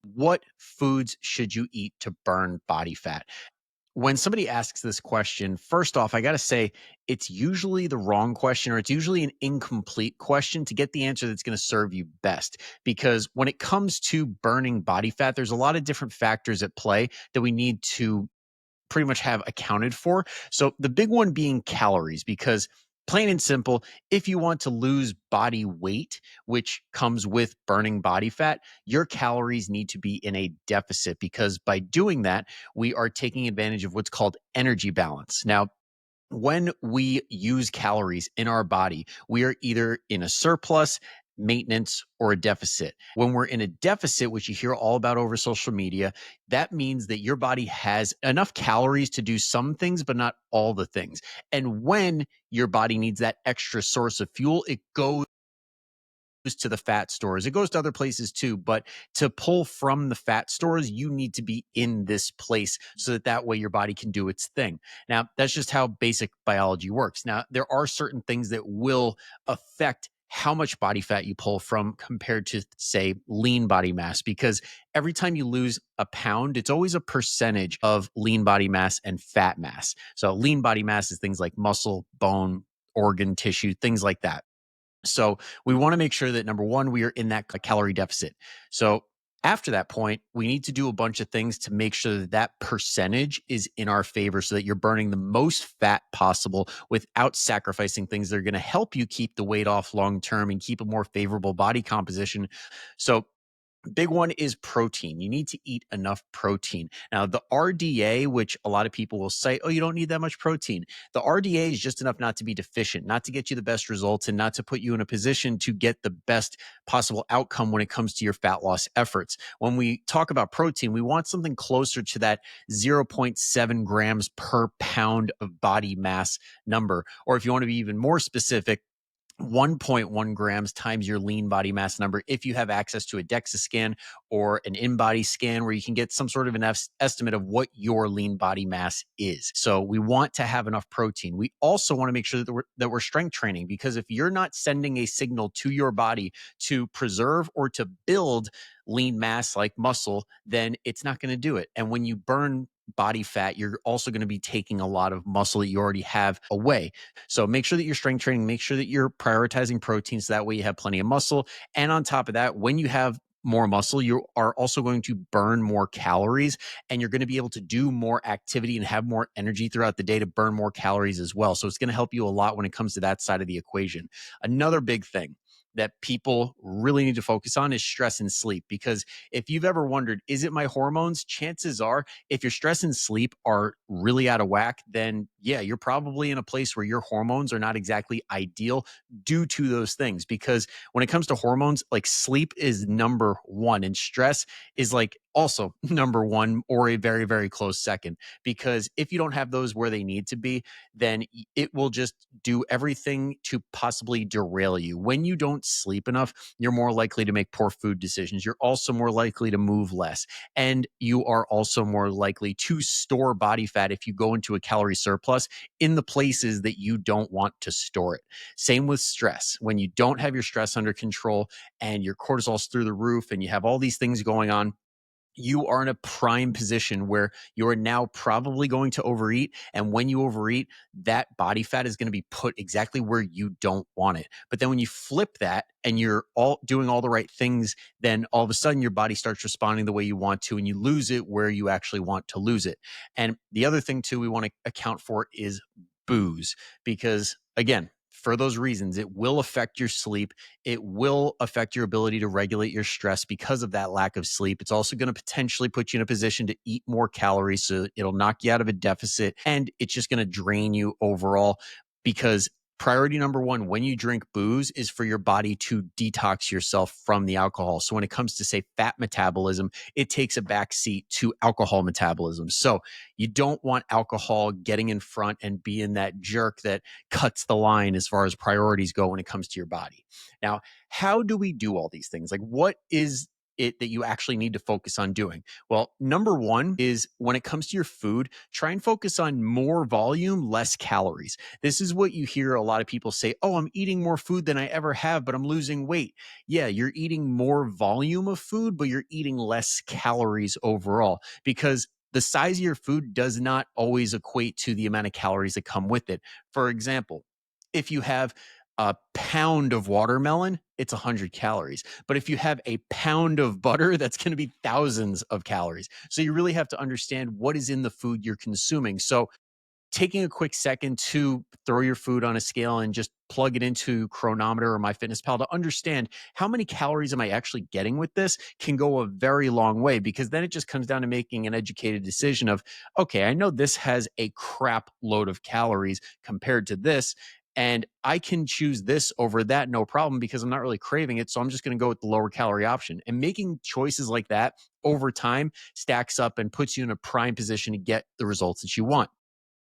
What foods should you eat to burn body fat? When somebody asks this question, first off, I got to say it's usually the wrong question, or it's usually an incomplete question to get the answer that's going to serve you best. Because when it comes to burning body fat, there's a lot of different factors at play that we need to pretty much have accounted for. So the big one being calories, because plain and simple, if you want to lose body weight, which comes with burning body fat, your calories need to be in a deficit, because by doing that, we are taking advantage of what's called energy balance. Now, when we use calories in our body, we are either in a surplus, maintenance, or a deficit. When we're in a deficit, which you hear all about over social media, that means that your body has enough calories to do some things, but not all the things. And when your body needs that extra source of fuel, it goes to the fat stores. It goes to other places too, but to pull from the fat stores, you need to be in this place so that that way your body can do its thing. Now, that's just how basic biology works. Now, there are certain things that will affect how much body fat you pull from compared to, say, lean body mass, because every time you lose a pound, it's always a percentage of lean body mass and fat mass. So lean body mass is things like muscle, bone, organ tissue, things like that. So we want to make sure that number one, we are in that calorie deficit. So after that point, we need to do a bunch of things to make sure that that percentage is in our favor so that you're burning the most fat possible without sacrificing things that are going to help you keep the weight off long term and keep a more favorable body composition. So big one is protein. You need to eat enough protein. Now, the RDA, which a lot of people will say, oh, you don't need that much protein. The RDA is just enough not to be deficient, not to get you the best results, and not to put you in a position to get the best possible outcome when it comes to your fat loss efforts. When we talk about protein, we want something closer to that zero point 0.7 grams per pound of body mass number. Or if you want to be even more specific, 1.1 grams times your lean body mass number if you have access to a DEXA scan or an in-body scan where you can get some sort of an estimate of what your lean body mass is. So we want to have enough protein. We also want to make sure that we're strength training, because if you're not sending a signal to your body to preserve or to build lean mass like muscle, then it's not going to do it. And when you burn body fat, you're also going to be taking a lot of muscle that you already have away. So make sure that you're strength training, make sure that you're prioritizing protein so that way you have plenty of muscle. And on top of that, when you have more muscle, you are also going to burn more calories, and you're going to be able to do more activity and have more energy throughout the day to burn more calories as well. So it's going to help you a lot when it comes to that side of the equation. Another big thing that people really need to focus on is stress and sleep, because if you've ever wondered, is it my hormones? Chances are, if your stress and sleep are really out of whack, then yeah, you're probably in a place where your hormones are not exactly ideal due to those things. Because when it comes to hormones, like sleep is number one, and stress is like also number one, or a very, very close second. Because if you don't have those where they need to be, then it will just do everything to possibly derail you. When you don't sleep enough, you're more likely to make poor food decisions. You're also more likely to move less. And you are also more likely to store body fat if you go into a calorie surplus in the places that you don't want to store it. Same with stress. When you don't have your stress under control and your cortisol's through the roof and you have all these things going on, you are in a prime position where you're now probably going to overeat. And when you overeat, that body fat is going to be put exactly where you don't want it. But then when you flip that and you're all doing all the right things, then all of a sudden your body starts responding the way you want to, and you lose it where you actually want to lose it. And the other thing too we want to account for is booze, because again, for those reasons, it will affect your sleep. It will affect your ability to regulate your stress because of that lack of sleep. It's also going to potentially put you in a position to eat more calories. So it'll knock you out of a deficit, and it's just going to drain you overall, because priority number one when you drink booze is for your body to detox yourself from the alcohol. So when it comes to, say, fat metabolism, it takes a back seat to alcohol metabolism. So you don't want alcohol getting in front and being that jerk that cuts the line as far as priorities go when it comes to your body. Now, how do we do all these things? Like, what is it that you actually need to focus on doing? Well, number one is when it comes to your food, try and focus on more volume, less calories. This is what you hear a lot of people say: oh, I'm eating more food than I ever have, but I'm losing weight. Yeah, you're eating more volume of food, but you're eating less calories overall, because the size of your food does not always equate to the amount of calories that come with it. For example, if you have a pound of watermelon, it's 100 calories. But if you have a pound of butter, that's going to be thousands of calories. So you really have to understand what is in the food you're consuming. So taking a quick second to throw your food on a scale and just plug it into Chronometer or MyFitnessPal to understand how many calories am I actually getting with this can go a very long way, because then it just comes down to making an educated decision of, okay, I know this has a crap load of calories compared to this, and I can choose this over that, no problem, because I'm not really craving it. So I'm just going to go with the lower calorie option. And making choices like that over time stacks up and puts you in a prime position to get the results that you want.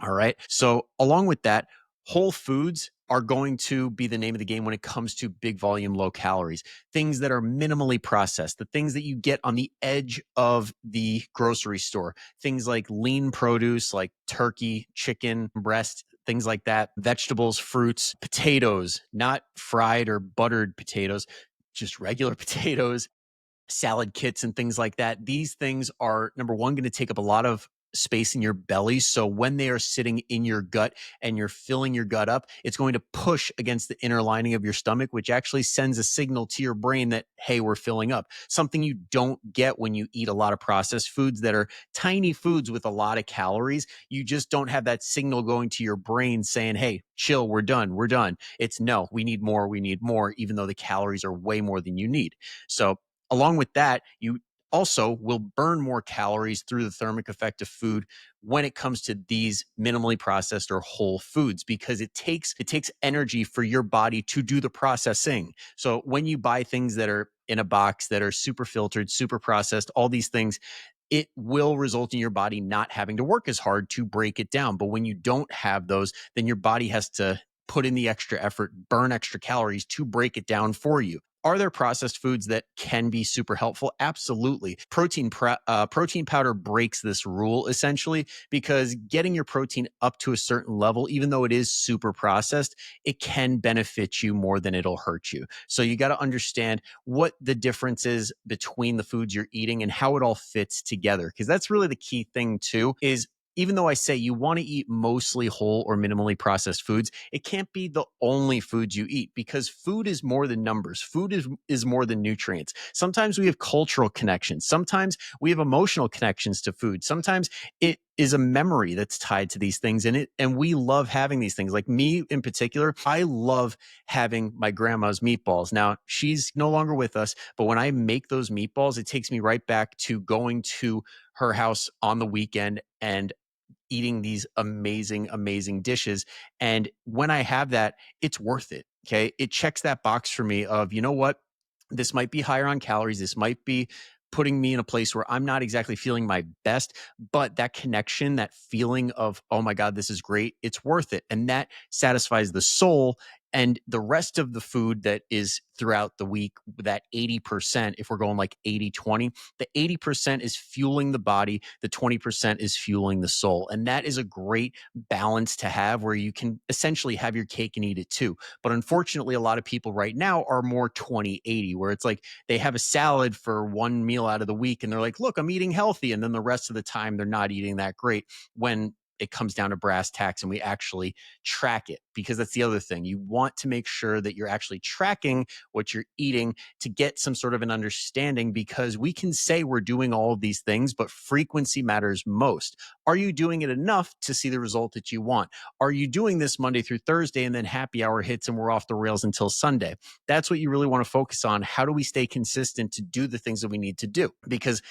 All right. So, along with that, whole foods are going to be the name of the game when it comes to big volume, low calories, things that are minimally processed, the things that you get on the edge of the grocery store, things like lean produce, like turkey, chicken, breast, things like that, vegetables, fruits, potatoes, not fried or buttered potatoes, just regular potatoes, salad kits and things like that. These things are, number one, going to take up a lot of space in your belly. So when they are sitting in your gut and you're filling your gut up, it's going to push against the inner lining of your stomach, which actually sends a signal to your brain that, hey, we're filling up. Something you don't get when you eat a lot of processed foods that are tiny foods with a lot of calories. You just don't have that signal going to your brain saying, hey, chill, we're done, we're done. It's no, we need more, even though the calories are way more than you need. So along with that, you also will burn more calories through the thermic effect of food when it comes to these minimally processed or whole foods, because it takes energy for your body to do the processing. So when you buy things that are in a box that are super filtered, super processed, all these things, it will result in your body not having to work as hard to break it down. But when you don't have those, then your body has to put in the extra effort, burn extra calories to break it down for you. Are there processed foods that can be super helpful? Absolutely. Protein powder breaks this rule essentially, because getting your protein up to a certain level, even though it is super processed, it can benefit you more than it'll hurt you. So you got to understand what the difference is between the foods you're eating and how it all fits together. Because that's really the key thing too, is even though I say you want to eat mostly whole or minimally processed foods, it can't be the only foods you eat, because food is more than numbers. Food is more than nutrients. Sometimes we have cultural connections. Sometimes we have emotional connections to food. Sometimes it is a memory that's tied to these things, and we love having these things. Like me in particular, I love having my grandma's meatballs. Now, she's no longer with us, but when I make those meatballs, it takes me right back to going to her house on the weekend and eating these amazing, amazing dishes. And when I have that, it's worth it. Okay. It checks that box for me of, you know what? This might be higher on calories. This might be putting me in a place where I'm not exactly feeling my best, but that connection, that feeling of, oh my God, this is great, it's worth it. And that satisfies the soul. And the rest of the food that is throughout the week, that 80%, if we're going like 80-20, the 80% is fueling the body, the 20% is fueling the soul. And that is a great balance to have, where you can essentially have your cake and eat it too. But unfortunately, a lot of people right now are more 20-80, where it's like they have a salad for one meal out of the week and they're like, look, I'm eating healthy. And then the rest of the time, they're not eating that great, when it comes down to brass tacks and we actually track it. Because that's the other thing. You want to make sure that you're actually tracking what you're eating to get some sort of an understanding, because we can say we're doing all of these things, but frequency matters most. Are you doing it enough to see the result that you want? Are you doing this Monday through Thursday and then happy hour hits and we're off the rails until Sunday? That's what you really want to focus on. How do we stay consistent to do the things that we need to do? Because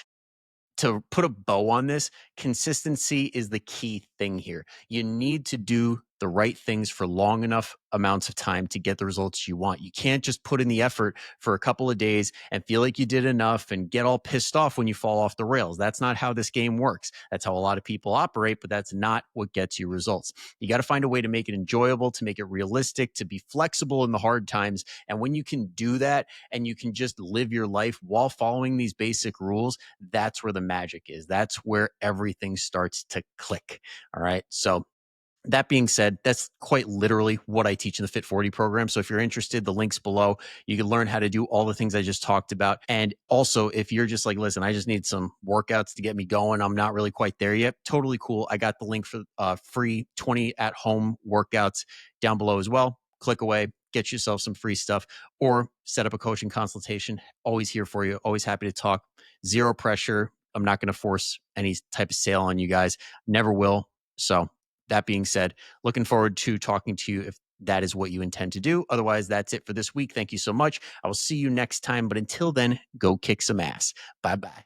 to put a bow on this, consistency is the key thing here. You need to do the right things for long enough amounts of time to get the results you want. You can't just put in the effort for a couple of days and feel like you did enough and get all pissed off when you fall off the rails. That's not how this game works. That's how a lot of people operate, but that's not what gets you results. You got to find a way to make it enjoyable, to make it realistic, to be flexible in the hard times. And when you can do that and you can just live your life while following these basic rules, that's where the magic is. That's where everything starts to click. All right. So, that being said, that's quite literally what I teach in the Fit 40 program. So if you're interested, the link's below. You can learn how to do all the things I just talked about. And also, if you're just like, listen, I just need some workouts to get me going, I'm not really quite there yet. Totally cool. I got the link for free 20 at home workouts down below as well. Click away, get yourself some free stuff, or set up a coaching consultation. Always here for you. Always happy to talk. Zero pressure. I'm not going to force any type of sale on you guys. Never will. So, that being said, looking forward to talking to you if that is what you intend to do. Otherwise, that's it for this week. Thank you so much. I will see you next time. But until then, go kick some ass. Bye bye.